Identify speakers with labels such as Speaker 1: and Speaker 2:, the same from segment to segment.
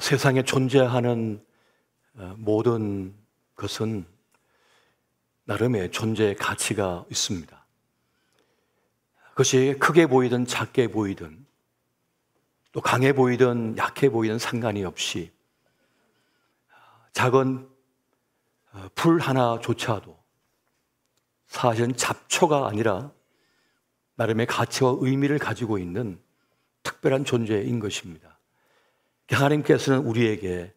Speaker 1: 세상에 존재하는 모든 것은 나름의 존재의 가치가 있습니다. 그것이 크게 보이든 작게 보이든 또 강해 보이든 약해 보이든 상관이 없이 작은 풀 하나조차도 사실은 잡초가 아니라 나름의 가치와 의미를 가지고 있는 특별한 존재인 것입니다. 하나님께서는 우리에게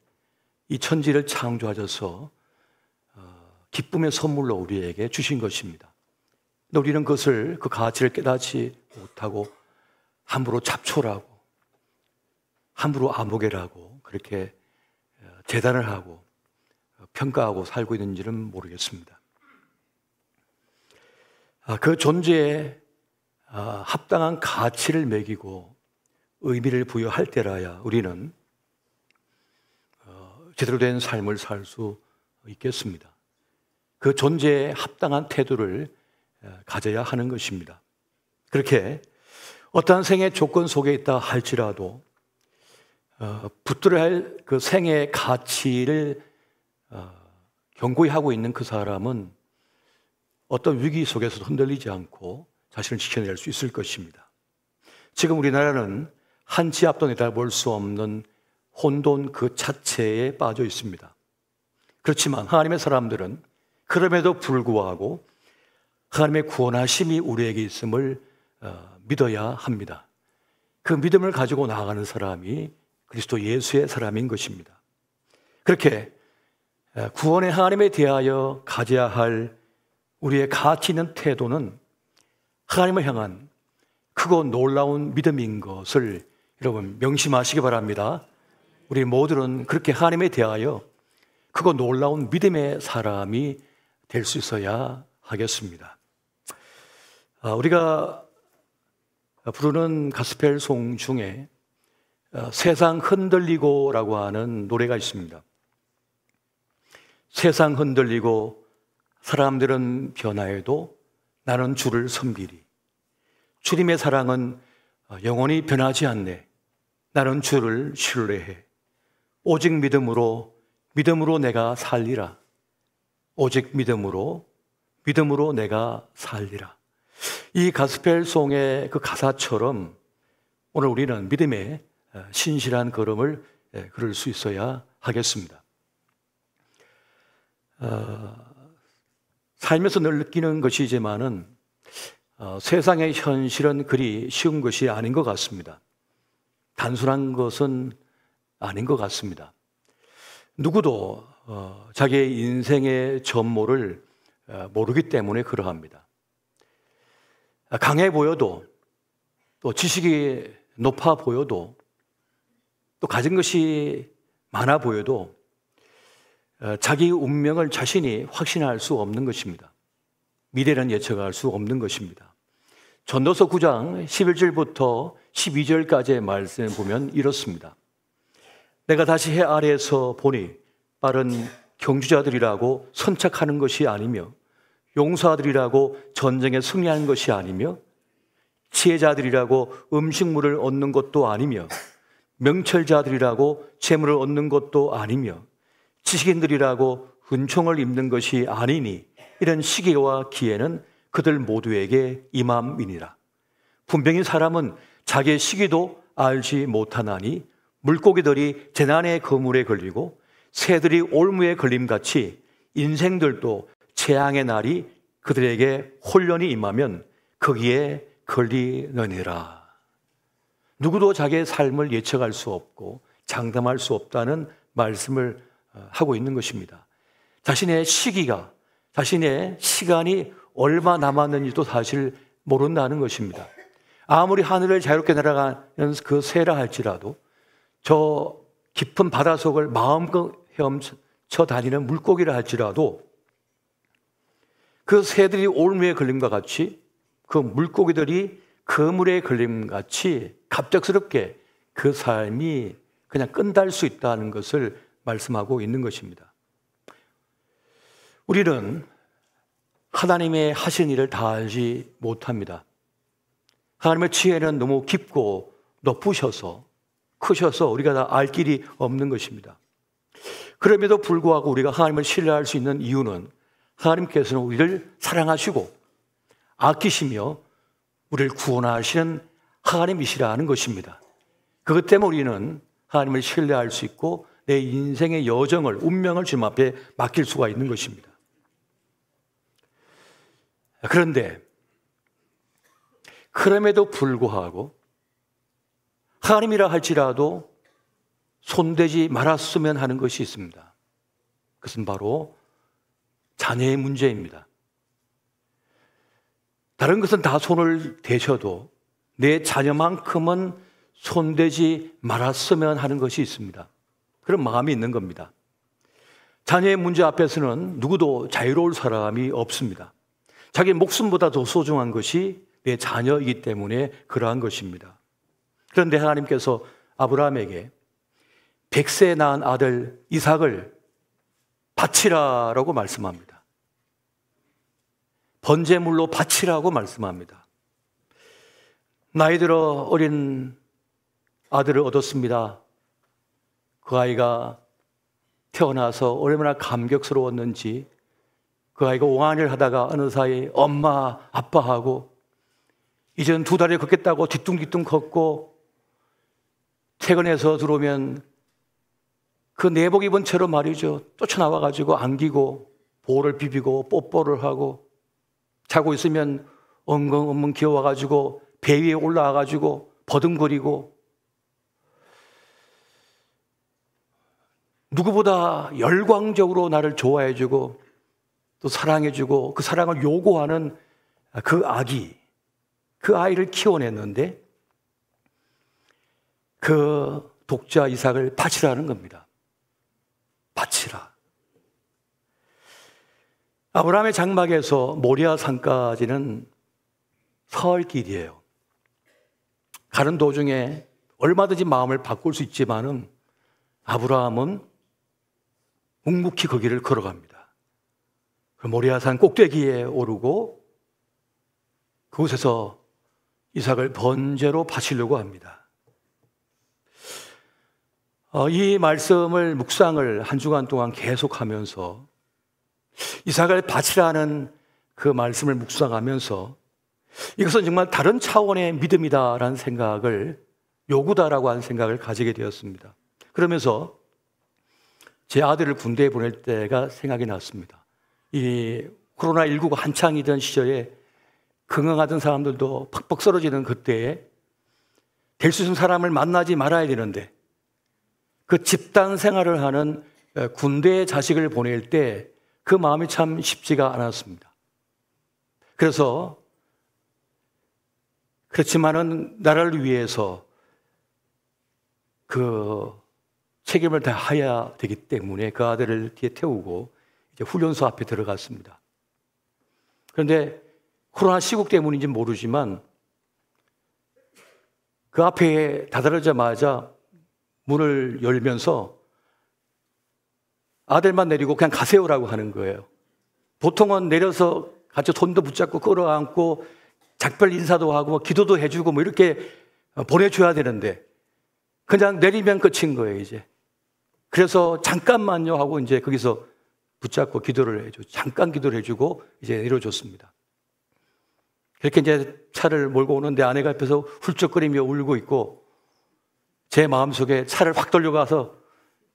Speaker 1: 이 천지를 창조하셔서 기쁨의 선물로 우리에게 주신 것입니다. 근데 우리는 그것을, 그 가치를 깨닫지 못하고 함부로 잡초라고, 함부로 아무개라고 그렇게 재단을 하고 평가하고 살고 있는지는 모르겠습니다. 그 존재에 합당한 가치를 매기고 의미를 부여할 때라야 우리는 제대로 된 삶을 살 수 있겠습니다. 그 존재에 합당한 태도를 가져야 하는 것입니다. 그렇게 어떠한 생의 조건 속에 있다 할지라도 붙들어야 할 그 생의 가치를 견고히 하고 있는 그 사람은 어떤 위기 속에서도 흔들리지 않고 자신을 지켜낼 수 있을 것입니다. 지금 우리나라는 한 치 앞도 내다볼 수 없는 혼돈 그 자체에 빠져 있습니다. 그렇지만 하나님의 사람들은 그럼에도 불구하고 하나님의 구원하심이 우리에게 있음을 믿어야 합니다. 그 믿음을 가지고 나아가는 사람이 그리스도 예수의 사람인 것입니다. 그렇게 구원의 하나님에 대하여 가져야 할 우리의 가치 있는 태도는 하나님을 향한 크고 놀라운 믿음인 것을 여러분 명심하시기 바랍니다. 우리 모두는 그렇게 하나님에 대하여 크고 놀라운 믿음의 사람이 될 수 있어야 하겠습니다. 우리가 부르는 가스펠송 중에 세상 흔들리고라고 하는 노래가 있습니다. 세상 흔들리고 사람들은 변화해도 나는 주를 섬기리. 주님의 사랑은 영원히 변하지 않네. 나는 주를 신뢰해. 오직 믿음으로 내가 살리라. 오직 믿음으로 내가 살리라. 이 가스펠송의 그 가사처럼 오늘 우리는 믿음의 신실한 걸음을 걸을 수 있어야 하겠습니다. 살면서 늘 느끼는 것이지만은 세상의 현실은 그리 쉬운 것이 아닌 것 같습니다. 단순한 것은 아닌 것 같습니다. 누구도 자기의 인생의 전모를 모르기 때문에 그러합니다. 강해 보여도 또 지식이 높아 보여도 또 가진 것이 많아 보여도 자기 운명을 자신이 확신할 수 없는 것입니다. 미래는 예측할 수 없는 것입니다. 전도서 9장 11절부터 12절까지의 말씀을 보면 이렇습니다. 내가 다시 해 아래에서 보니 빠른 경주자들이라고 선착하는 것이 아니며 용사들이라고 전쟁에 승리하는 것이 아니며 지혜자들이라고 음식물을 얻는 것도 아니며 명철자들이라고 재물을 얻는 것도 아니며 지식인들이라고 은총을 입는 것이 아니니 이런 시기와 기회는 그들 모두에게 임함이니라. 분명히 사람은 자기의 시기도 알지 못하나니 물고기들이 재난의 그물에 걸리고 새들이 올무에 걸림같이 인생들도 재앙의 날이 그들에게 혼련이 임하면 거기에 걸리느니라. 누구도 자기의 삶을 예측할 수 없고 장담할 수 없다는 말씀을 하고 있는 것입니다. 자신의 시기가, 자신의 시간이 얼마 남았는지도 사실 모른다는 것입니다. 아무리 하늘을 자유롭게 날아가는 그 새라 할지라도 저 깊은 바닷속을 마음껏 헤엄쳐 다니는 물고기라 할지라도 그 새들이 올무에 걸림과 같이 그 물고기들이 그물에 걸림같이 갑작스럽게 그 삶이 그냥 끝날 수 있다는 것을 말씀하고 있는 것입니다. 우리는 하나님의 하신 일을 다 알지 못합니다. 하나님의 지혜는 너무 깊고 높으셔서 크셔서 우리가 다 알 길이 없는 것입니다. 그럼에도 불구하고 우리가 하나님을 신뢰할 수 있는 이유는 하나님께서는 우리를 사랑하시고 아끼시며 우리를 구원하시는 하나님이시라는 것입니다. 그것 때문에 우리는 하나님을 신뢰할 수 있고 내 인생의 여정을, 운명을 주님 앞에 맡길 수가 있는 것입니다. 그런데 그럼에도 불구하고 하나님이라 할지라도 손대지 말았으면 하는 것이 있습니다. 그것은 바로 자녀의 문제입니다. 다른 것은 다 손을 대셔도 내 자녀만큼은 손대지 말았으면 하는 것이 있습니다. 그런 마음이 있는 겁니다. 자녀의 문제 앞에서는 누구도 자유로울 사람이 없습니다. 자기 목숨보다 더 소중한 것이 내 자녀이기 때문에 그러한 것입니다. 그런데 하나님께서 아브라함에게 100세 낳은 아들 이삭을 바치라라고 말씀합니다. 번제물로 바치라고 말씀합니다. 나이 들어 어린 아들을 얻었습니다. 그 아이가 태어나서 얼마나 감격스러웠는지, 그 아이가 옹알이를 하다가 어느 사이 엄마, 아빠하고 이제는 2달에 걷겠다고 뒤뚱뒤뚱 걷고, 퇴근해서 들어오면 그 내복 입은 채로 말이죠, 쫓아나와가지고 안기고 볼을 비비고 뽀뽀를 하고, 자고 있으면 엉엉엉엉 기어와가지고 배 위에 올라와가지고 버둥거리고, 누구보다 열광적으로 나를 좋아해주고 또 사랑해주고 그 사랑을 요구하는 그 아기, 그 아이를 키워냈는데 그 독자 이삭을 바치라는 겁니다. 바치라. 아브라함의 장막에서 모리아 산까지는 사흘 길이에요. 가는 도중에 얼마든지 마음을 바꿀 수 있지만은 아브라함은 묵묵히 거기를 걸어갑니다. 모리아산 꼭대기에 오르고 그곳에서 이삭을 번제로 바치려고 합니다. 이 말씀을 묵상을 한 주간 동안 계속하면서 이삭을 바치라는 그 말씀을 묵상하면서 이것은 정말 다른 차원의 믿음이다라는 생각을, 요구다라고 하는 생각을 가지게 되었습니다. 그러면서 제 아들을 군대에 보낼 때가 생각이 났습니다. 이 코로나19가 한창이던 시절에 긍긍하던 사람들도 팍팍 쓰러지는 그때에 될 수 있는 사람을 만나지 말아야 되는데 그 집단 생활을 하는 군대에 자식을 보낼 때 그 마음이 참 쉽지가 않았습니다. 그렇지만은 나라를 위해서 그 책임을 다해야 되기 때문에 그 아들을 뒤에 태우고 이제 훈련소 앞에 들어갔습니다. 그런데 코로나 시국 때문인지 모르지만 그 앞에 다다르자마자 문을 열면서 아들만 내리고 그냥 가세요라고 하는 거예요. 보통은 내려서 같이 손도 붙잡고 끌어안고 작별 인사도 하고 기도도 해주고 뭐 이렇게 보내줘야 되는데 그냥 내리면 끝인 거예요, 이제. 그래서 잠깐만요 하고 이제 거기서 붙잡고 기도를 해줘. 잠깐 기도를 해주고 이제 내려줬습니다. 그렇게 이제 차를 몰고 오는데 아내가 옆에서 훌쩍거리며 울고 있고 제 마음속에 차를 확 돌려가서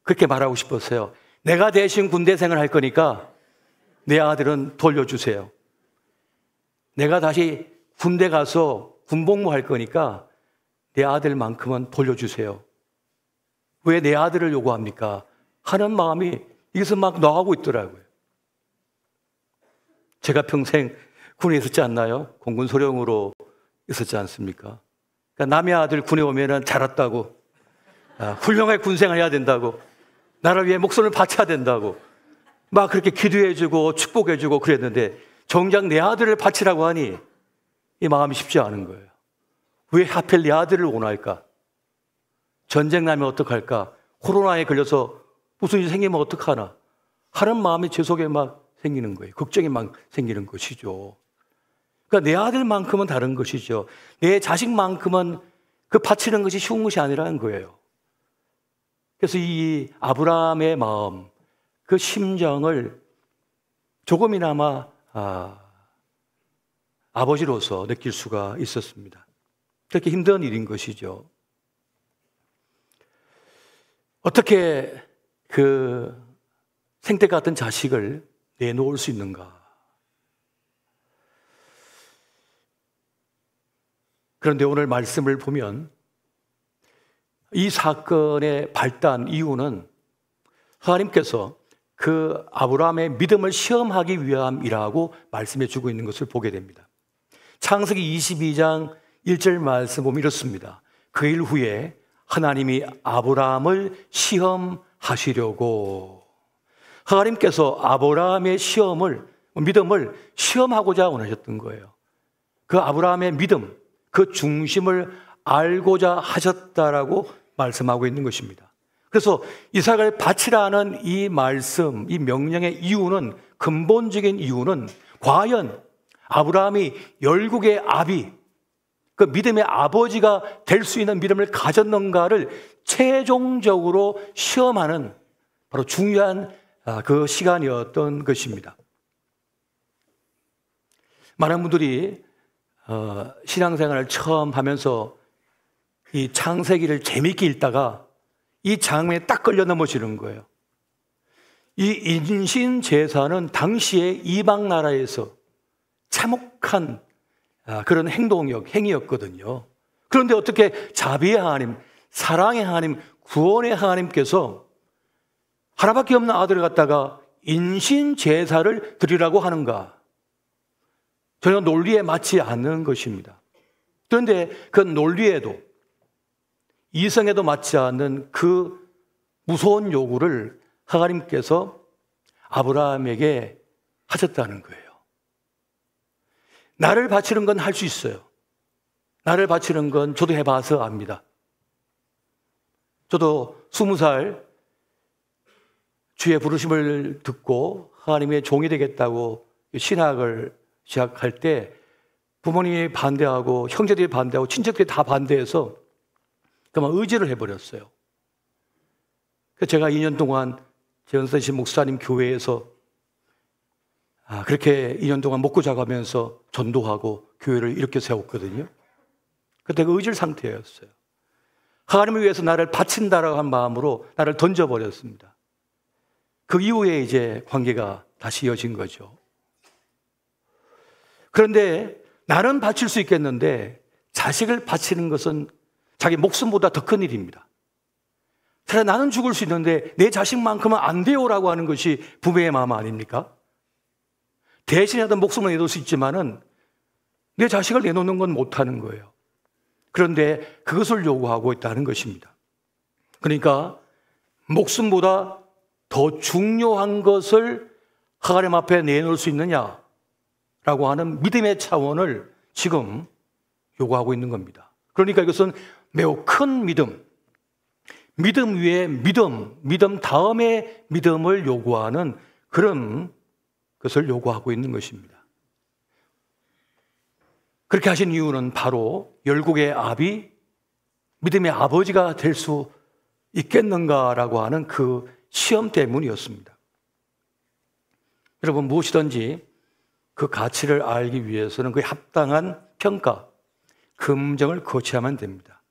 Speaker 1: 그렇게 말하고 싶었어요. 내가 대신 군대 생활할 거니까 내 아들은 돌려주세요. 내가 다시 군대 가서 군복무 할 거니까 내 아들만큼은 돌려주세요. 왜 내 아들을 요구합니까? 하는 마음이 여기서 막 나가고 있더라고요. 제가 평생 군에 있었지 않나요? 공군 소령으로 있었지 않습니까? 그러니까 남의 아들 군에 오면은 자랐다고, 훌륭하게 군생활 해야 된다고, 나를 위해 목숨을 바쳐야 된다고 막 그렇게 기도해주고 축복해주고 그랬는데 정작 내 아들을 바치라고 하니 이 마음이 쉽지 않은 거예요. 왜 하필 내 아들을 원할까? 전쟁 나면 어떡할까? 코로나에 걸려서 무슨 일이 생기면 어떡하나? 하는 마음이 제 속에 막 생기는 거예요. 걱정이 막 생기는 것이죠. 그러니까 내 아들만큼은 다른 것이죠. 내 자식만큼은 그 바치는 것이 쉬운 것이 아니라는 거예요. 그래서 이 아브라함의 마음, 그 심정을 조금이나마 아버지로서 느낄 수가 있었습니다. 그렇게 힘든 일인 것이죠. 어떻게 그 생태 같은 자식을 내놓을 수 있는가? 그런데 오늘 말씀을 보면 이 사건의 발단 이유는 하나님께서 그 아브라함의 믿음을 시험하기 위함이라고 말씀해 주고 있는 것을 보게 됩니다. 창세기 22장 1절 말씀 보면 이렇습니다. 그 일 후에 하나님이 아브라함을 시험하시려고, 하나님께서 아브라함의 믿음을 시험하고자 원하셨던 거예요. 그 아브라함의 믿음, 그 중심을 알고자 하셨다라고 말씀하고 있는 것입니다. 그래서 이삭을 바치라는 이 말씀, 이 명령의 이유는, 근본적인 이유는 과연 아브라함이 열국의 아비, 그 믿음의 아버지가 될 수 있는 믿음을 가졌는가를 최종적으로 시험하는 바로 중요한 그 시간이었던 것입니다. 많은 분들이 신앙생활을 처음 하면서 이 창세기를 재미있게 읽다가 이 장면에 딱 걸려 넘어지는 거예요. 이 인신 제사는 당시에 이방 나라에서 참혹한 그런 행위였거든요. 그런데 어떻게 자비의 하나님, 사랑의 하나님, 구원의 하나님께서 하나밖에 없는 아들을 갖다가 인신 제사를 드리라고 하는가? 전혀 논리에 맞지 않는 것입니다. 그런데 그 논리에도 이성에도 맞지 않는 그 무서운 요구를 하나님께서 아브라함에게 하셨다는 거예요. 나를 바치는 건 할 수 있어요. 나를 바치는 건 저도 해봐서 압니다. 저도 20살 주의 부르심을 듣고 하나님의 종이 되겠다고 신학을 시작할 때 부모님이 반대하고 형제들이 반대하고 친척들이 다 반대해서 그만 의지를 해버렸어요. 그래서 제가 2년 동안 재현선 목사님 교회에서 그렇게 2년 동안 먹고 자가면서 전도하고 교회를 이렇게 세웠거든요. 그때 그 의질 상태였어요. 하나님을 위해서 나를 바친다라고 한 마음으로 나를 던져버렸습니다. 그 이후에 이제 관계가 다시 이어진 거죠. 그런데 나는 바칠 수 있겠는데 자식을 바치는 것은 자기 목숨보다 더 큰 일입니다. 차라리 나는 죽을 수 있는데 내 자식만큼은 안 돼요라고 하는 것이 부모의 마음 아닙니까? 대신하던 목숨을 내놓을 수 있지만은 내 자식을 내놓는 건 못하는 거예요. 그런데 그것을 요구하고 있다는 것입니다. 그러니까 목숨보다 더 중요한 것을 하나님 앞에 내놓을 수 있느냐라고 하는 믿음의 차원을 지금 요구하고 있는 겁니다. 그러니까 이것은 매우 큰 믿음 위에 믿음 다음에 믿음을 요구하는 그런 것을 요구하고 있는 것입니다. 그렇게 하신 이유는 바로 열국의 아비, 믿음의 아버지가 될 수 있겠는가라고 하는 그 시험 때문이었습니다. 여러분, 무엇이든지 그 가치를 알기 위해서는 그에 합당한 평가, 검증을 거쳐야만 됩니다.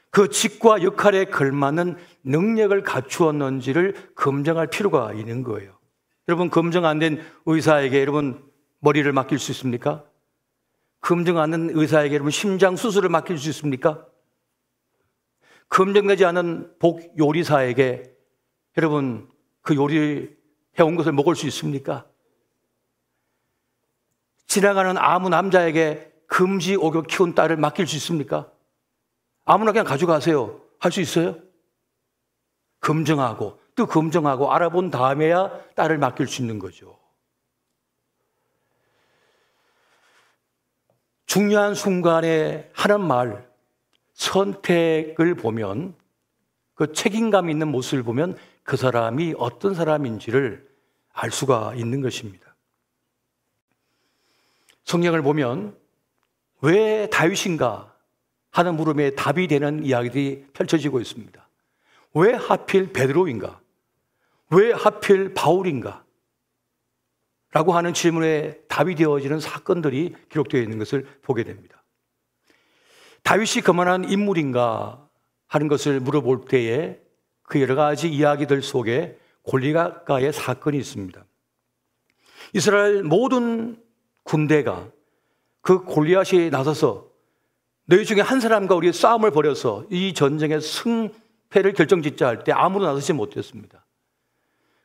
Speaker 1: 그 직과 역할에 걸맞는 능력을 갖추었는지를 검증할 필요가 있는 거예요. 여러분, 검증 안 된 의사에게 여러분 머리를 맡길 수 있습니까? 검증 안 된 의사에게 여러분 심장 수술을 맡길 수 있습니까? 검증되지 않은 복 요리사에게 여러분 그 요리 해온 것을 먹을 수 있습니까? 지나가는 아무 남자에게 금지 오교 키운 딸을 맡길 수 있습니까? 아무나 그냥 가져가세요. 할 수 있어요? 검증하고 또 검증하고 알아본 다음에야 딸을 맡길 수 있는 거죠. 중요한 순간에 하는 말, 선택을 보면 그 책임감 있는 모습을 보면 그 사람이 어떤 사람인지를 알 수가 있는 것입니다. 성경을 보면 왜 다윗인가 하는 물음에 답이 되는 이야기들이 펼쳐지고 있습니다. 왜 하필 베드로인가? 왜 하필 바울인가? 라고 하는 질문에 답이 되어지는 사건들이 기록되어 있는 것을 보게 됩니다. 다윗이 그만한 인물인가 하는 것을 물어볼 때에 그 여러 가지 이야기들 속에 골리앗과의 사건이 있습니다. 이스라엘 모든 군대가 그 골리앗이 나서서 너희 중에 한 사람과 우리 싸움을 벌여서 이 전쟁의 승패를 결정짓자 할 때 아무도 나서지 못했습니다.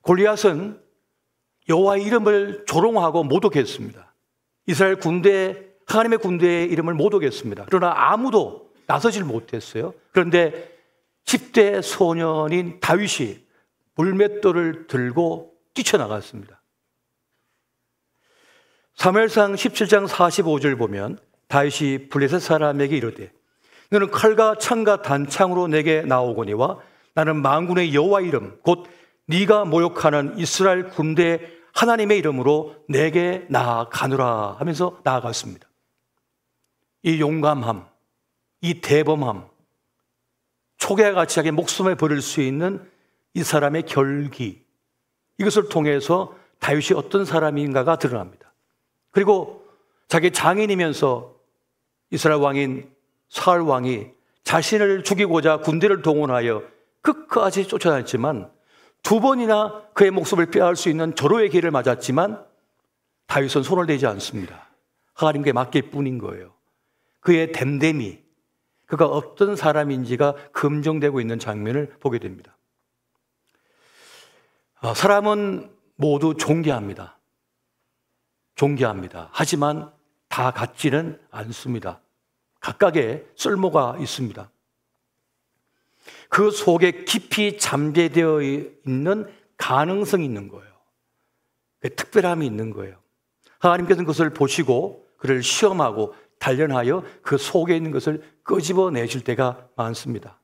Speaker 1: 골리앗은 여호와의 이름을 조롱하고 모독했습니다. 이스라엘 군대, 하나님의 군대의 이름을 모독했습니다. 그러나 아무도 나서질 못했어요. 그런데 10대 소년인 다윗이 물맷돌을 들고 뛰쳐나갔습니다. 사무엘상 17장 45절 보면 다윗이 블레셋 사람에게 이르되 너는 칼과 창과 단창으로 내게 나오거니와 나는 만군의 여호와 이름 곧 네가 모욕하는 이스라엘 군대 하나님의 이름으로 내게 나아가노라 하면서 나아갔습니다. 이 용감함, 이 대범함, 초계같이 자기 목숨을 버릴 수 있는 이 사람의 결기, 이것을 통해서 다윗이 어떤 사람인가가 드러납니다. 그리고 자기 장인이면서 이스라엘 왕인 사울 왕이 자신을 죽이고자 군대를 동원하여 끝까지 쫓아다녔지만 두 번이나 그의 목숨을 빼앗을 수 있는 절호의 기회를 맞았지만 다윗은 손을 대지 않습니다. 하나님께 맡길 뿐인 거예요. 그의 댐댐이, 그가 어떤 사람인지가 검증되고 있는 장면을 보게 됩니다. 사람은 모두 존귀합니다. 존귀합니다. 하지만 다 같지는 않습니다. 각각의 쓸모가 있습니다. 그 속에 깊이 잠재되어 있는 가능성이 있는 거예요. 특별함이 있는 거예요. 하나님께서는 그것을 보시고 그를 시험하고 단련하여 그 속에 있는 것을 끄집어내실 때가 많습니다.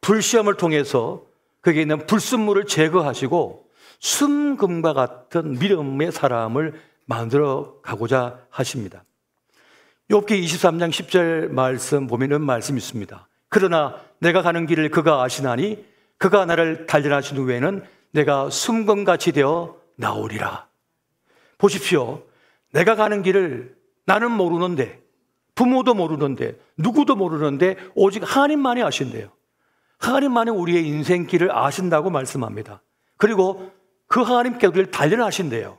Speaker 1: 불시험을 통해서 거기에 있는 불순물을 제거하시고 순금과 같은 믿음의 사람을 만들어 가고자 하십니다. 욥기 23장 10절 말씀 보면은 말씀이 있습니다. 그러나 내가 가는 길을 그가 아시나니 그가 나를 단련하신 후에는 내가 순금같이 되어 나오리라. 보십시오. 내가 가는 길을 나는 모르는데, 부모도 모르는데, 누구도 모르는데 오직 하나님만이 아신대요. 하나님만이 우리의 인생길을 아신다고 말씀합니다. 그리고 그 하나님께 우리를 단련하신대요.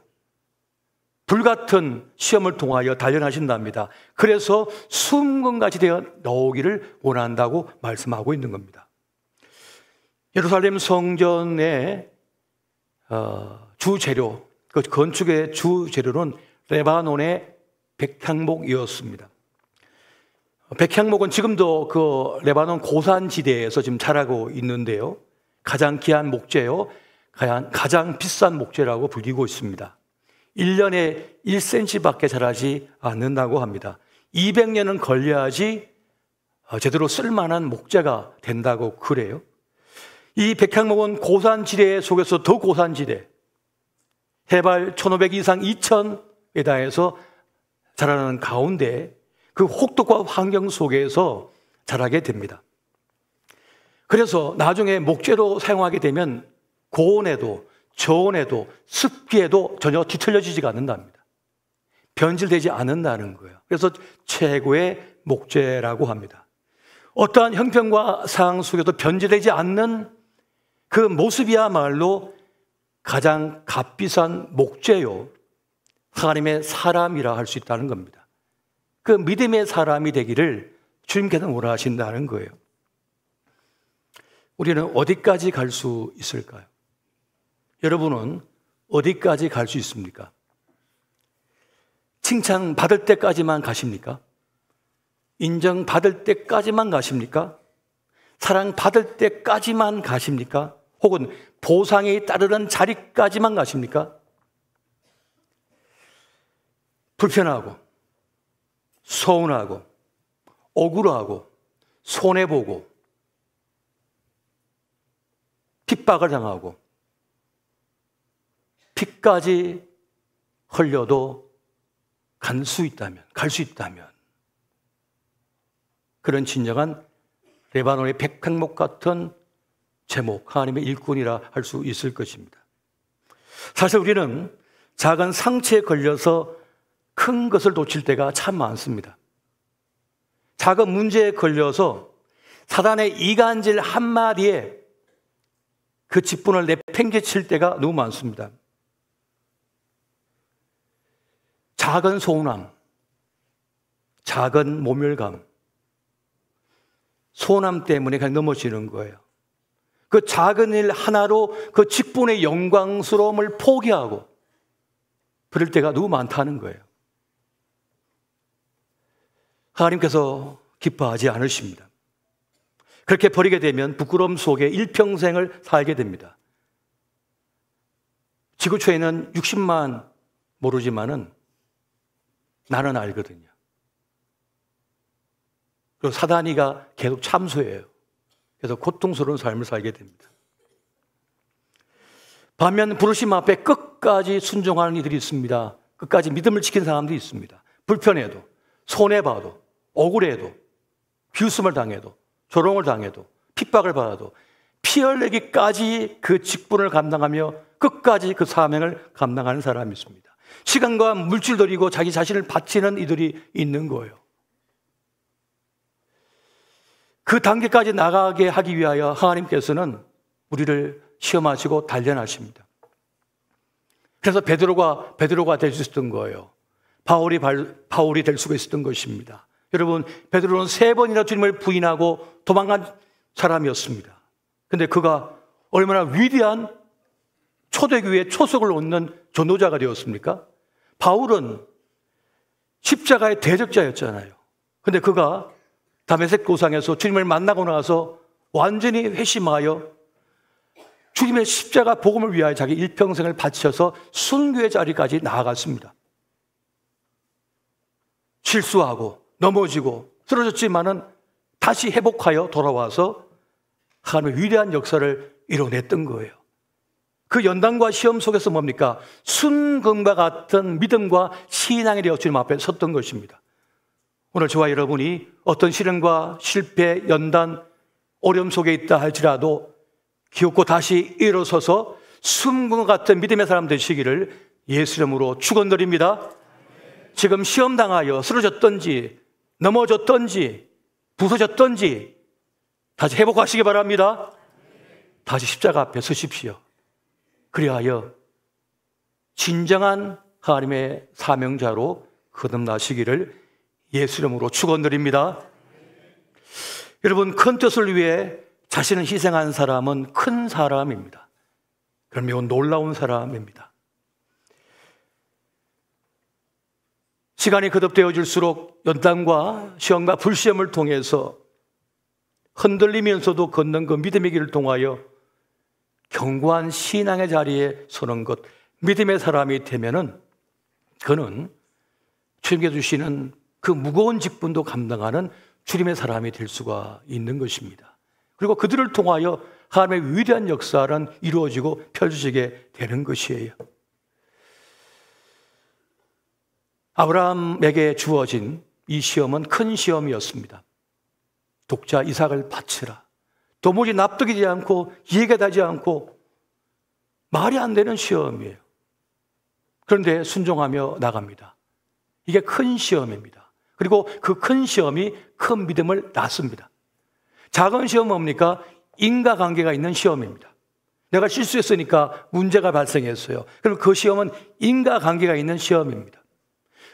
Speaker 1: 불같은 시험을 통하여 단련하신답니다. 그래서 순금같이 되어 나오기를 원한다고 말씀하고 있는 겁니다. 예루살렘 성전의 주재료, 그 건축의 주재료는 레바논의 백향목이었습니다. 백향목은 지금도 그 레바논 고산지대에서 지금 자라고 있는데요. 가장 귀한 목재요. 가장 비싼 목재라고 불리고 있습니다. 1년에 1cm밖에 자라지 않는다고 합니다. 200년은 걸려야지 제대로 쓸만한 목재가 된다고 그래요. 이 백향목은 고산지대 속에서 더 고산지대, 해발 1500 이상 2000m에서 자라는 가운데 그 혹독한 환경 속에서 자라게 됩니다. 그래서 나중에 목재로 사용하게 되면 고온에도 저온에도 습기에도 전혀 뒤틀려지지가 않는답니다. 변질되지 않는다는 거예요. 그래서 최고의 목재라고 합니다. 어떠한 형편과 상황 속에도 변질되지 않는 그 모습이야말로 가장 값비싼 목재요, 하나님의 사람이라 할 수 있다는 겁니다. 그 믿음의 사람이 되기를 주님께서 원하신다는 거예요. 우리는 어디까지 갈 수 있을까요? 여러분은 어디까지 갈 수 있습니까? 칭찬받을 때까지만 가십니까? 인정받을 때까지만 가십니까? 사랑받을 때까지만 가십니까? 혹은 보상이 따르는 자리까지만 가십니까? 불편하고 서운하고 억울하고 손해보고 핍박을 당하고 피까지 흘려도 갈 수 있다면 그런 진정한 레바논의 백향목 같은 제목, 하나님의 일꾼이라 할 수 있을 것입니다. 사실 우리는 작은 상처에 걸려서 큰 것을 놓칠 때가 참 많습니다. 작은 문제에 걸려서 사단의 이간질 한마디에 그 직분을 내팽개칠 때가 너무 많습니다. 작은 서운함, 작은 모멸감, 서운함 때문에 그냥 넘어지는 거예요. 그 작은 일 하나로 그 직분의 영광스러움을 포기하고 그럴 때가 너무 많다는 거예요. 하나님께서 기뻐하지 않으십니다. 그렇게 버리게 되면 부끄러움 속에 일평생을 살게 됩니다. 지구촌에는 60만 모르지만은 나는 알거든요. 그리고 사단이가 계속 참소해요. 그래서 고통스러운 삶을 살게 됩니다. 반면 부르심 앞에 끝까지 순종하는 이들이 있습니다. 끝까지 믿음을 지킨 사람들이 있습니다. 불편해도, 손해봐도, 억울해도, 비웃음을 당해도, 조롱을 당해도, 핍박을 받아도 피 흘리기까지 그 직분을 감당하며 끝까지 그 사명을 감당하는 사람이 있습니다. 시간과 물질 들이고 자기 자신을 바치는 이들이 있는 거예요. 그 단계까지 나가게 하기 위하여 하나님께서는 우리를 시험하시고 단련하십니다. 그래서 베드로가 될 수 있었던 거예요. 바울이 될 수가 있었던 것입니다. 여러분, 베드로는 3번이나 주님을 부인하고 도망간 사람이었습니다. 근데 그가 얼마나 위대한 초대교회의 초석을 놓는 전도자가 되었습니까? 바울은 십자가의 대적자였잖아요. 근데 그가 다메섹 도상에서 주님을 만나고 나서 완전히 회심하여 주님의 십자가 복음을 위하여 자기 일평생을 바쳐서 순교의 자리까지 나아갔습니다. 실수하고 넘어지고 쓰러졌지만은 다시 회복하여 돌아와서 하나님의 위대한 역사를 이뤄냈던 거예요. 그 연단과 시험 속에서 뭡니까? 순금과 같은 믿음과 신앙이 되어 주님 앞에 섰던 것입니다. 오늘 저와 여러분이 어떤 시련과 실패, 연단, 어려움 속에 있다 할지라도 기웃고 다시 일어서서 순금과 같은 믿음의 사람 되시기를 예수 이름으로 축원드립니다. 지금 시험 당하여 쓰러졌던지 넘어졌던지 부서졌던지 다시 회복하시기 바랍니다. 다시 십자가 앞에 서십시오. 그리하여 진정한 하나님의 사명자로 거듭나시기를 예수 이름으로 축원드립니다. 여러분, 큰 뜻을 위해 자신을 희생한 사람은 큰 사람입니다. 그럼 매우 놀라운 사람입니다. 시간이 거듭되어질수록 연단과 시험과 불시험을 통해서 흔들리면서도 걷는 그 믿음의 길을 통하여 견고한 신앙의 자리에 서는 것, 믿음의 사람이 되면은 그는 주님께 주시는 그 무거운 직분도 감당하는 주님의 사람이 될 수가 있는 것입니다. 그리고 그들을 통하여 하나님의 위대한 역사는 이루어지고 펼쳐지게 되는 것이에요. 아브라함에게 주어진 이 시험은 큰 시험이었습니다. 독자 이삭을 바치라. 도무지 납득이 되지 않고 이해가 되지 않고 말이 안 되는 시험이에요. 그런데 순종하며 나갑니다. 이게 큰 시험입니다. 그리고 그 큰 시험이 큰 믿음을 낳습니다. 작은 시험은 뭡니까? 인과관계가 있는 시험입니다. 내가 실수했으니까 문제가 발생했어요. 그럼 그 시험은 인과관계가 있는 시험입니다.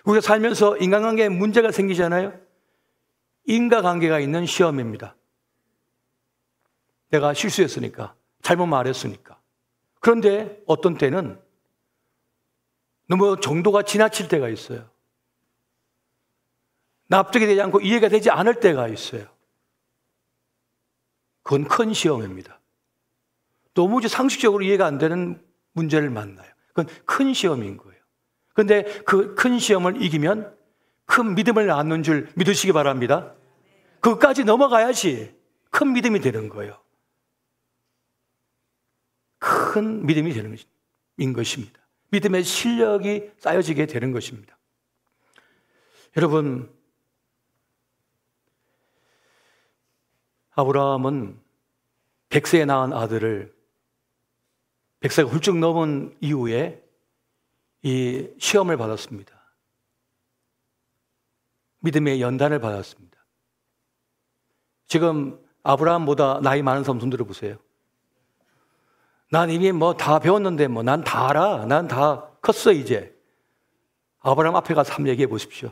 Speaker 1: 우리가 살면서 인간관계에 문제가 생기잖아요. 인과관계가 있는 시험입니다. 내가 실수했으니까, 잘못 말했으니까. 그런데 어떤 때는 너무 정도가 지나칠 때가 있어요. 납득이 되지 않고 이해가 되지 않을 때가 있어요. 그건 큰 시험입니다. 도무지 상식적으로 이해가 안 되는 문제를 만나요. 그건 큰 시험인 거예요. 그런데 그 큰 시험을 이기면 큰 믿음을 낳는 줄 믿으시기 바랍니다. 그것까지 넘어가야지 큰 믿음이 되는 거예요. 큰 믿음이 되는 것입니다. 믿음의 실력이 쌓여지게 되는 것입니다. 여러분, 아브라함은 100세에 낳은 아들을 100세가 훌쩍 넘은 이후에 이 시험을 받았습니다. 믿음의 연단을 받았습니다. 지금 아브라함보다 나이 많은 사람 손 들어보세요. 난 이미 뭐 다 배웠는데 뭐 난 다 알아. 난 다 컸어 이제. 아브라함 앞에 가서 한번 얘기해 보십시오.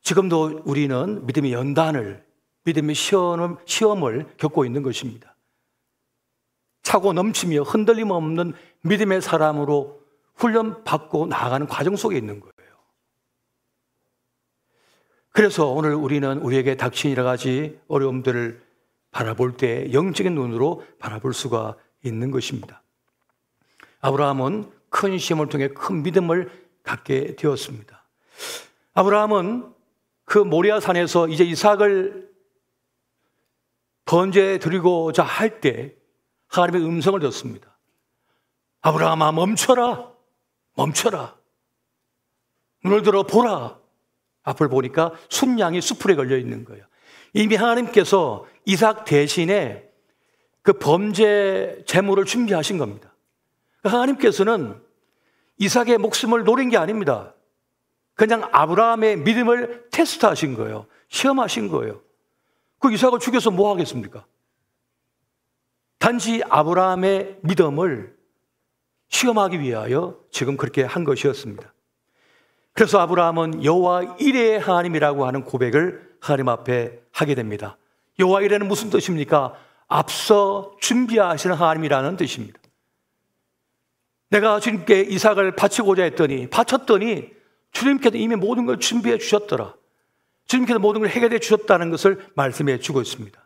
Speaker 1: 지금도 우리는 믿음의 연단을, 믿음의 시험을 겪고 있는 것입니다. 차고 넘치며 흔들림 없는 믿음의 사람으로 훈련받고 나아가는 과정 속에 있는 거예요. 그래서 오늘 우리는 우리에게 닥친 여러 가지 어려움들을 바라볼 때 영적인 눈으로 바라볼 수가 있는 것입니다. 아브라함은 큰 시험을 통해 큰 믿음을 갖게 되었습니다. 아브라함은 그 모리아 산에서 이제 이삭을 번제에 드리고자 할 때 하나님의 음성을 듣습니다. 아브라함아, 멈춰라, 멈춰라. 눈을 들어 보라. 앞을 보니까 순양이 수풀에 걸려 있는 거예요. 이미 하나님께서 이삭 대신에 그 범죄 제물을 준비하신 겁니다. 하나님께서는 이삭의 목숨을 노린 게 아닙니다. 그냥 아브라함의 믿음을 테스트하신 거예요. 시험하신 거예요. 그 이삭을 죽여서 뭐 하겠습니까? 단지 아브라함의 믿음을 시험하기 위하여 지금 그렇게 한 것이었습니다. 그래서 아브라함은 여호와 이레의 하나님이라고 하는 고백을 하나님 앞에 하게 됩니다. 여호와 이레는 무슨 뜻입니까? 앞서 준비하시는 하나님이라는 뜻입니다. 내가 주님께 이삭을 바치고자 했더니, 바쳤더니 주님께서 이미 모든 걸 준비해 주셨더라. 주님께서 모든 걸 해결해 주셨다는 것을 말씀해 주고 있습니다.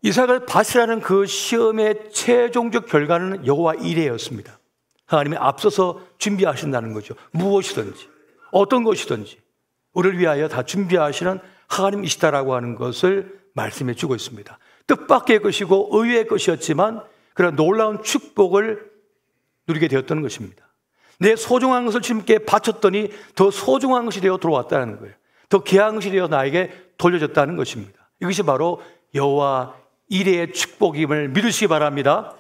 Speaker 1: 이삭을 바치라는 그 시험의 최종적 결과는 여호와 이레였습니다. 하나님이 앞서서 준비하신다는 거죠. 무엇이든지 어떤 것이든지 우리를 위하여 다 준비하시는 하나님이시다라고 하는 것을 말씀해 주고 있습니다. 뜻밖의 것이고 의외의 것이었지만 그런 놀라운 축복을 누리게 되었던 것입니다. 내 소중한 것을 주님께 바쳤더니 더 소중한 것이 되어 들어왔다는 거예요. 더 귀한 것이 되어 나에게 돌려졌다는 것입니다. 이것이 바로 여호와 이레의 축복임을 믿으시기 바랍니다.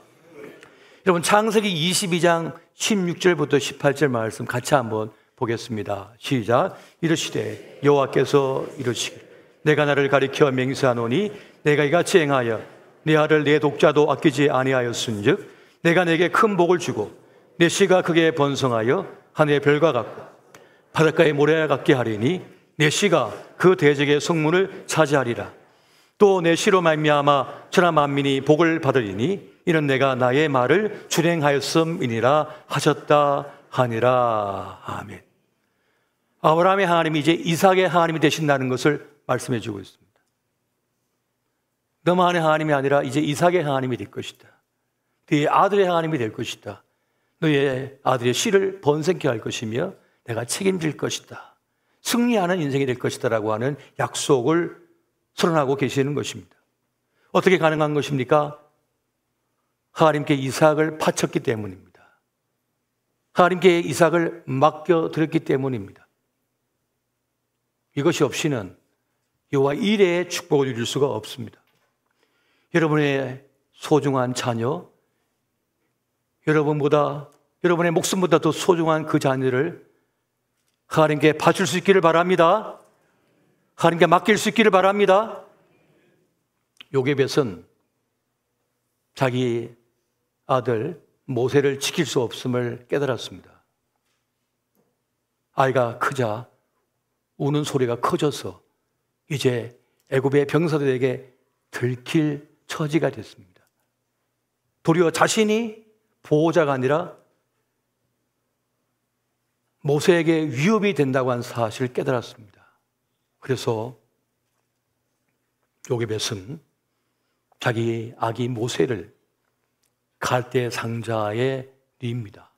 Speaker 1: 여러분, 창세기 22장 16절부터 18절 말씀 같이 한번 보겠습니다. 시작. 이르시되 여호와께서 이르시기를 내가 나를 가리켜 맹세하노니 내가 이같이 행하여 내 아들 내 독자도 아끼지 아니하였은즉 내가 내게 큰 복을 주고 내 씨가 크게 번성하여 하늘의 별과 같고 바닷가의 모래와 같게 하리니 내 씨가 그 대적의 성문을 차지하리라. 또 내 씨로 말미암아 천하 만민이 복을 받으리니 이는 내가 나의 말을 준행하였음이니라 하셨다 하니라. 아멘. 아브라함의 하나님이 이제 이삭의 하나님이 되신다는 것을 말씀해 주고 있습니다. 너만의 하나님이 아니라 이제 이삭의 하나님이 될 것이다. 네 아들의 하나님이 될 것이다. 너의 아들의 씨를 번성케 할 것이며 내가 책임질 것이다. 승리하는 인생이 될 것이다 라고 하는 약속을 선언하고 계시는 것입니다. 어떻게 가능한 것입니까? 하나님께 이삭을 바쳤기 때문입니다. 하나님께 이삭을 맡겨드렸기 때문입니다. 이것이 없이는 여호와 이레의 축복을 누릴 수가 없습니다. 여러분의 소중한 자녀, 여러분의 목숨보다 더 소중한 그 자녀를 하나님께 바칠 수 있기를 바랍니다. 하나님께 맡길 수 있기를 바랍니다. 요게벳은 자기 아들 모세를 지킬 수 없음을 깨달았습니다. 아이가 크자 우는 소리가 커져서 이제 애굽의 병사들에게 들킬 처지가 됐습니다. 도리어 자신이 보호자가 아니라 모세에게 위협이 된다고 한 사실을 깨달았습니다. 그래서 요게벳은 자기 아기 모세를 갈대 상자에 �립니다.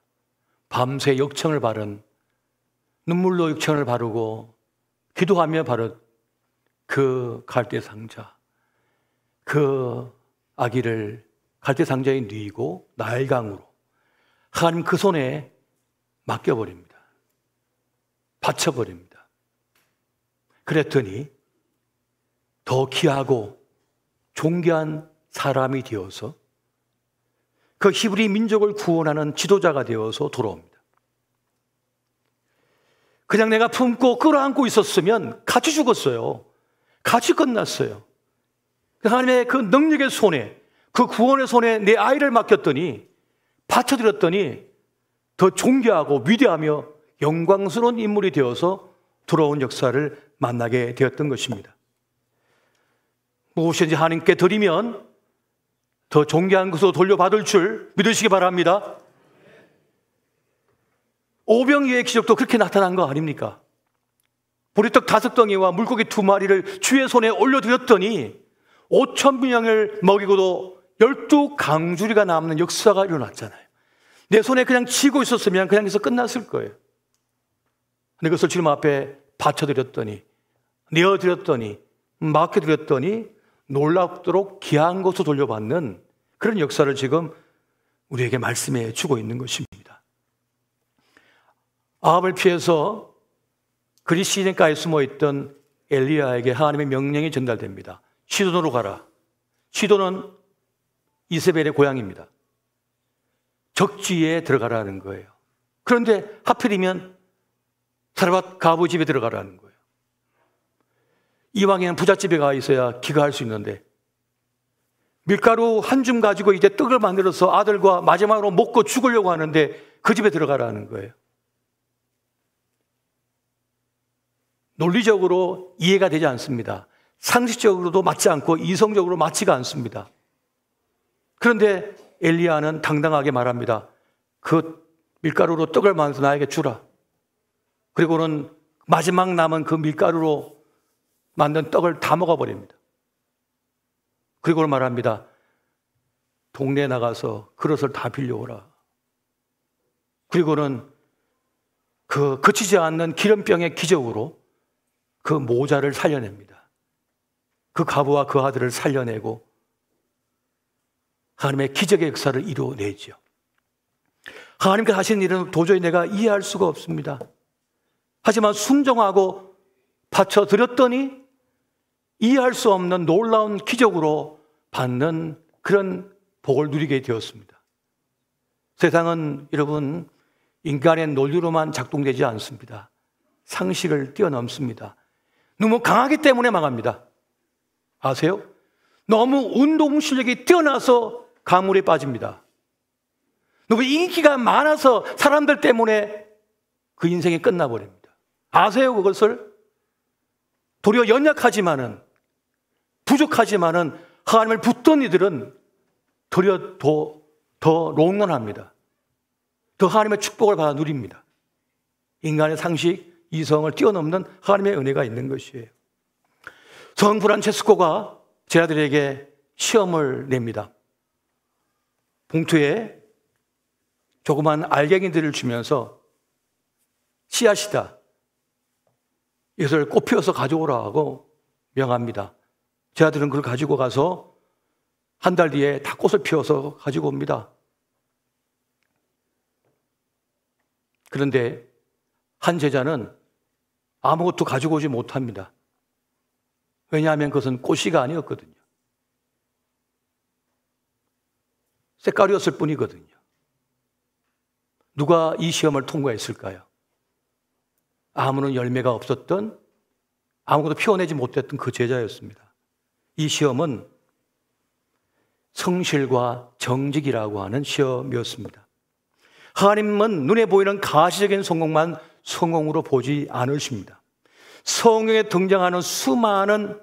Speaker 1: 밤새 역청을 바른, 눈물로 역청을 바르고 기도하며 바른 그 갈대 상자, 그 아기를 갈대 상자에 뉘고 나일강으로 하나님 그 손에 맡겨버립니다. 바쳐버립니다. 그랬더니 더 귀하고 존귀한 사람이 되어서 그 히브리 민족을 구원하는 지도자가 되어서 돌아옵니다. 그냥 내가 품고 끌어안고 있었으면 같이 죽었어요. 같이 끝났어요. 하나님의 그 능력의 손에, 그 구원의 손에 내 아이를 맡겼더니, 바쳐드렸더니 더 존귀하고 위대하며 영광스러운 인물이 되어서 돌아온 역사를 만나게 되었던 것입니다. 무엇인지 하나님께 드리면 더 존귀한 것으로 돌려받을 줄 믿으시기 바랍니다. 오병이어의 기적도 그렇게 나타난 거 아닙니까? 보리떡 5덩이와 물고기 2마리를 주의 손에 올려드렸더니 5,000명을 먹이고도 12강주리가 남는 역사가 일어났잖아요. 내 손에 그냥 쥐고 있었으면 그냥 해서 끝났을 거예요. 근데 그것을 주님 앞에 바쳐드렸더니, 내어드렸더니, 맡겨드렸더니 놀랍도록 귀한 것으로 돌려받는 그런 역사를 지금 우리에게 말씀해 주고 있는 것입니다. 아합을 피해서 그리 시내가에 숨어있던 엘리야에게 하나님의 명령이 전달됩니다. 시돈으로 가라. 시돈은 이세벨의 고향입니다. 적지에 들어가라는 거예요. 그런데 하필이면 사르밧 가부 집에 들어가라는 거예요. 이왕이면 부잣집에 가 있어야 귀가할 수 있는데 밀가루 한 줌 가지고 이제 떡을 만들어서 아들과 마지막으로 먹고 죽으려고 하는데 그 집에 들어가라는 거예요. 논리적으로 이해가 되지 않습니다. 상식적으로도 맞지 않고 이성적으로 맞지가 않습니다. 그런데 엘리야는 당당하게 말합니다. 그 밀가루로 떡을 만들어서 나에게 주라. 그리고는 마지막 남은 그 밀가루로 만든 떡을 다 먹어버립니다. 그리고는 말합니다. 동네에 나가서 그릇을 다 빌려오라. 그리고는 그 그치지 않는 기름병의 기적으로 그 모자를 살려냅니다. 그 가부와 그 아들을 살려내고 하나님의 기적의 역사를 이루어내죠. 하나님께 하신 일은 도저히 내가 이해할 수가 없습니다. 하지만 순종하고 바쳐드렸더니 이해할 수 없는 놀라운 기적으로 받는 그런 복을 누리게 되었습니다. 세상은 여러분 인간의 논리로만 작동되지 않습니다. 상식을 뛰어넘습니다. 너무 강하기 때문에 망합니다. 아세요? 너무 운동 실력이 뛰어나서 가물에 빠집니다. 너무 인기가 많아서 사람들 때문에 그 인생이 끝나버립니다. 아세요 그것을? 도리어 연약하지만은 부족하지만은 하나님을 붙던 이들은 도리어 더 롱런합니다. 더 하나님의 축복을 받아 누립니다. 인간의 상식, 이성을 뛰어넘는 하나님의 은혜가 있는 것이에요. 성 프란체스코가 제 아들에게 시험을 냅니다. 봉투에 조그만 알갱이들을 주면서 씨앗이다. 이것을 꽃 피워서 가져오라 하고 명합니다. 제 아들은 그걸 가지고 가서 한 달 뒤에 다 꽃을 피워서 가지고 옵니다. 그런데 한 제자는 아무것도 가지고 오지 못합니다. 왜냐하면 그것은 꽃이가 아니었거든요. 색깔이었을 뿐이거든요. 누가 이 시험을 통과했을까요? 아무런 열매가 없었던, 아무것도 피워내지 못했던 그 제자였습니다. 이 시험은 성실과 정직이라고 하는 시험이었습니다. 하나님은 눈에 보이는 가시적인 성공만 성공으로 보지 않으십니다. 성경에 등장하는 수많은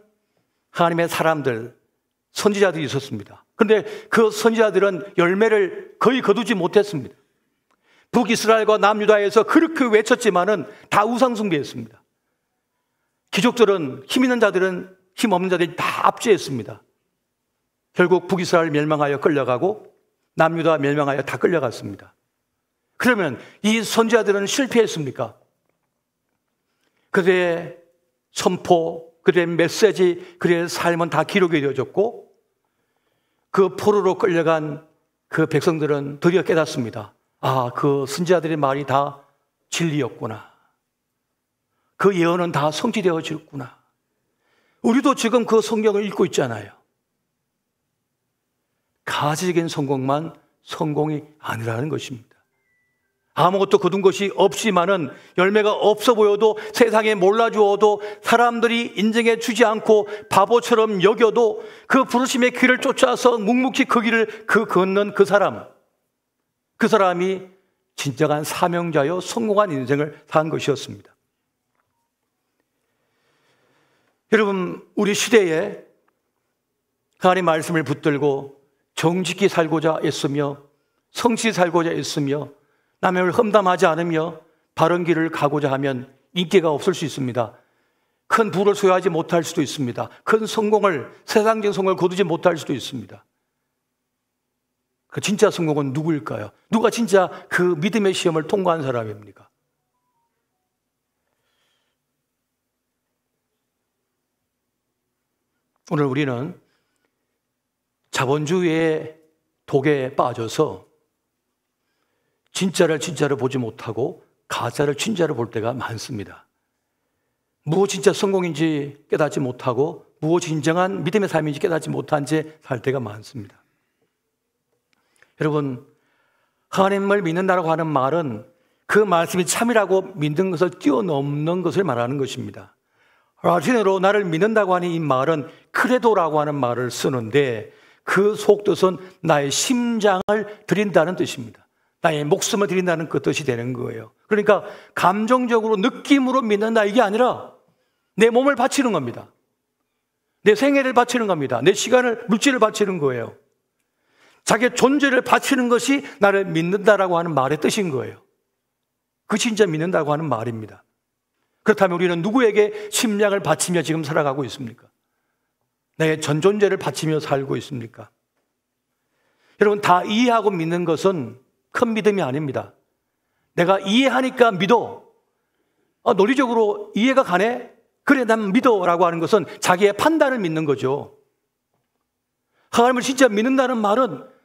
Speaker 1: 하나님의 사람들, 선지자들이 있었습니다. 그런데 그 선지자들은 열매를 거의 거두지 못했습니다. 북이스라엘과 남유다에서 그렇게 외쳤지만은 다 우상숭배했습니다. 기족들은, 힘 있는 자들은 힘 없는 자들이 다 압제했습니다. 결국 북이스라엘 멸망하여 끌려가고 남유다 멸망하여 다 끌려갔습니다. 그러면 이 선지자들은 실패했습니까? 그들의 선포, 그들의 메시지, 그들의 삶은 다 기록이 되어졌고 그 포로로 끌려간 그 백성들은 드디어 깨닫습니다. 아, 그 선지자들의 말이 다 진리였구나. 그 예언은 다 성취되어졌구나. 우리도 지금 그 성경을 읽고 있잖아요. 가지적인 성공만 성공이 아니라는 것입니다. 아무것도 거둔 것이 없지만은 열매가 없어 보여도 세상에 몰라주어도 사람들이 인정해 주지 않고 바보처럼 여겨도 그 부르심의 길을 쫓아서 묵묵히 그 길을 걷는 그 사람이 진정한 사명자여 성공한 인생을 산 것이었습니다. 여러분, 우리 시대에 하나님의 말씀을 붙들고 정직히 살고자 애쓰며 성실히 살고자 애쓰며 남을 험담하지 않으며 바른 길을 가고자 하면 인기가 없을 수 있습니다. 큰 부를 소유하지 못할 수도 있습니다. 큰 성공을, 세상적인 성공을 거두지 못할 수도 있습니다. 그 진짜 성공은 누구일까요? 누가 진짜 그 믿음의 시험을 통과한 사람입니까? 오늘 우리는 자본주의의 독에 빠져서 진짜를 진짜로 보지 못하고 가짜를 진짜로 볼 때가 많습니다. 무엇이 진짜 성공인지 깨닫지 못하고 무엇이 진정한 믿음의 삶인지 깨닫지 못한 채 살 때가 많습니다. 여러분, 하나님을 믿는다고 하는 말은 그 말씀이 참이라고 믿는 것을 뛰어넘는 것을 말하는 것입니다. 라틴어로 나를 믿는다고 하는 이 말은 크레도라고 하는 말을 쓰는데 그 속뜻은 나의 심장을 드린다는 뜻입니다. 나의 목숨을 드린다는 그 뜻이 되는 거예요. 그러니까 감정적으로 느낌으로 믿는다 이게 아니라 내 몸을 바치는 겁니다. 내 생애를 바치는 겁니다. 내 시간을, 물질을 바치는 거예요. 자기의 존재를 바치는 것이 나를 믿는다라고 하는 말의 뜻인 거예요. 그 진짜 믿는다고 하는 말입니다. 그렇다면 우리는 누구에게 심장을 바치며 지금 살아가고 있습니까? 내 전 존재를 바치며 살고 있습니까? 여러분, 다 이해하고 믿는 것은 큰 믿음이 아닙니다. 내가 이해하니까 믿어. 논리적으로 이해가 가네? 그래, 난 믿어라고 하는 것은 자기의 판단을 믿는 거죠. 하나님을 진짜 믿는다는 말은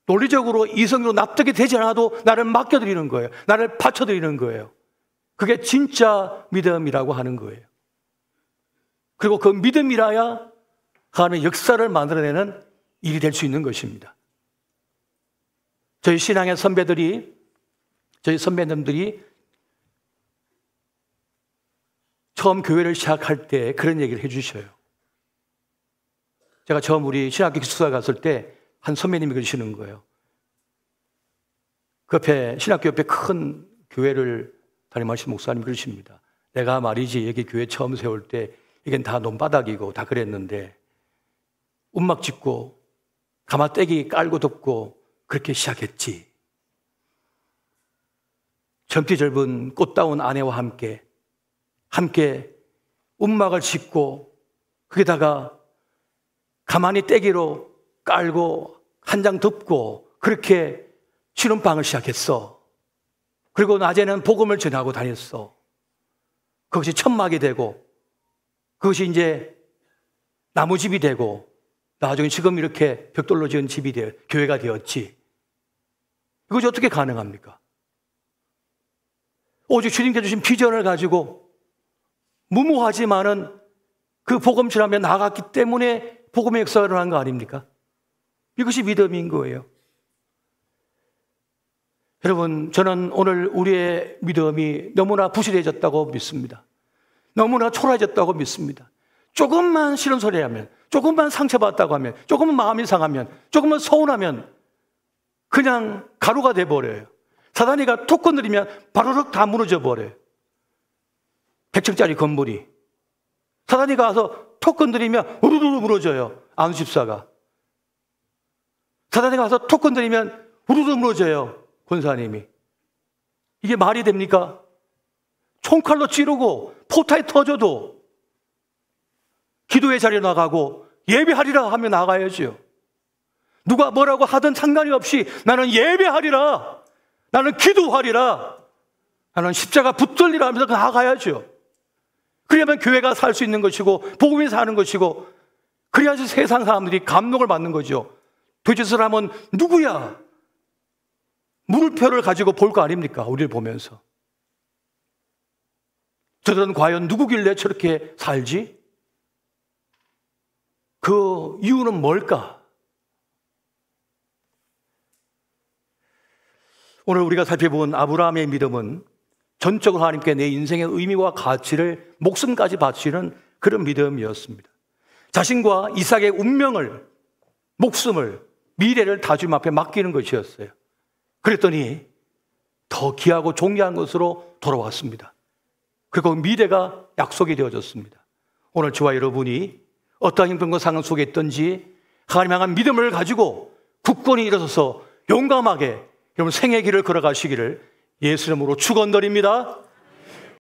Speaker 1: 논리적으로 이성으로 납득이 되지 않아도 나를 맡겨드리는 거예요. 나를 바쳐드리는 거예요. 그게 진짜 믿음이라고 하는 거예요. 그리고 그 믿음이라야 하나님의 역사를 만들어내는 일이 될 수 있는 것입니다. 저희 신앙의 저희 선배님들이 처음 교회를 시작할 때 그런 얘기를 해주셔요. 제가 처음 우리 신학교 기숙사 갔을 때 한 선배님이 그러시는 거예요. 그 옆에, 신학교 옆에 큰 교회를 담임하신 목사님이 그러십니다. 내가 말이지 여기 교회 처음 세울 때 이건 다 논바닥이고 다 그랬는데 움막 짓고 가마떼기 깔고 덮고 그렇게 시작했지. 젊디 젊은 꽃다운 아내와 함께 움막을 짓고 거기다가 가만히 떼기로 깔고 한 장 덮고 그렇게 신혼방을 시작했어. 그리고 낮에는 복음을 전하고 다녔어. 그것이 천막이 되고 그것이 이제 나무집이 되고 나중에 지금 이렇게 벽돌로 지은 집이 교회가 되었지. 이것이 어떻게 가능합니까? 오직 주님께 주신 비전을 가지고 무모하지만은 그 복음 전하며 나아갔기 때문에 복음의 역사가 일어난 거 아닙니까? 이것이 믿음인 거예요. 여러분, 저는 오늘 우리의 믿음이 너무나 부실해졌다고 믿습니다. 너무나 초라해졌다고 믿습니다. 조금만 싫은 소리 하면, 조금만 상처받았다고 하면, 조금만 마음이 상하면, 조금만 서운하면 그냥 가루가 돼버려요. 사단이가 톡 건드리면 바로록 다 무너져 버려요. 100층짜리 건물이 사단이가 와서 톡 건드리면 우르르 무너져요. 안우 집사가 사단이가 와서 톡 건드리면 우르르 무너져요. 권사님이. 이게 말이 됩니까? 총칼로 찌르고 포탄이 터져도 기도의 자리에 나가고 예배하리라 하며 나가야죠. 누가 뭐라고 하든 상관이 없이 나는 예배하리라, 나는 기도하리라, 나는 십자가 붙들리라 하면서 나가야죠. 그래야만 교회가 살 수 있는 것이고 복음이 사는 것이고 그래야지 세상 사람들이 감동을 받는 거죠. 도대체 그 사람은 누구야? 물음표를 가지고 볼 거 아닙니까? 우리를 보면서. 저들은 과연 누구길래 저렇게 살지? 그 이유는 뭘까? 오늘 우리가 살펴본 아브라함의 믿음은 전적으로 하나님께 내 인생의 의미와 가치를 목숨까지 바치는 그런 믿음이었습니다. 자신과 이삭의 운명을, 목숨을, 미래를 다 주님 앞에 맡기는 것이었어요. 그랬더니 더 귀하고 존귀한 것으로 돌아왔습니다. 그리고 미래가 약속이 되어졌습니다. 오늘 저와 여러분이 어떠한 형편과 상황 속에 있든지 하나님 향한 믿음을 가지고 굳건히 일어서서 용감하게 여러분 생의 길을 걸어가시기를 예수 이름으로 축원드립니다.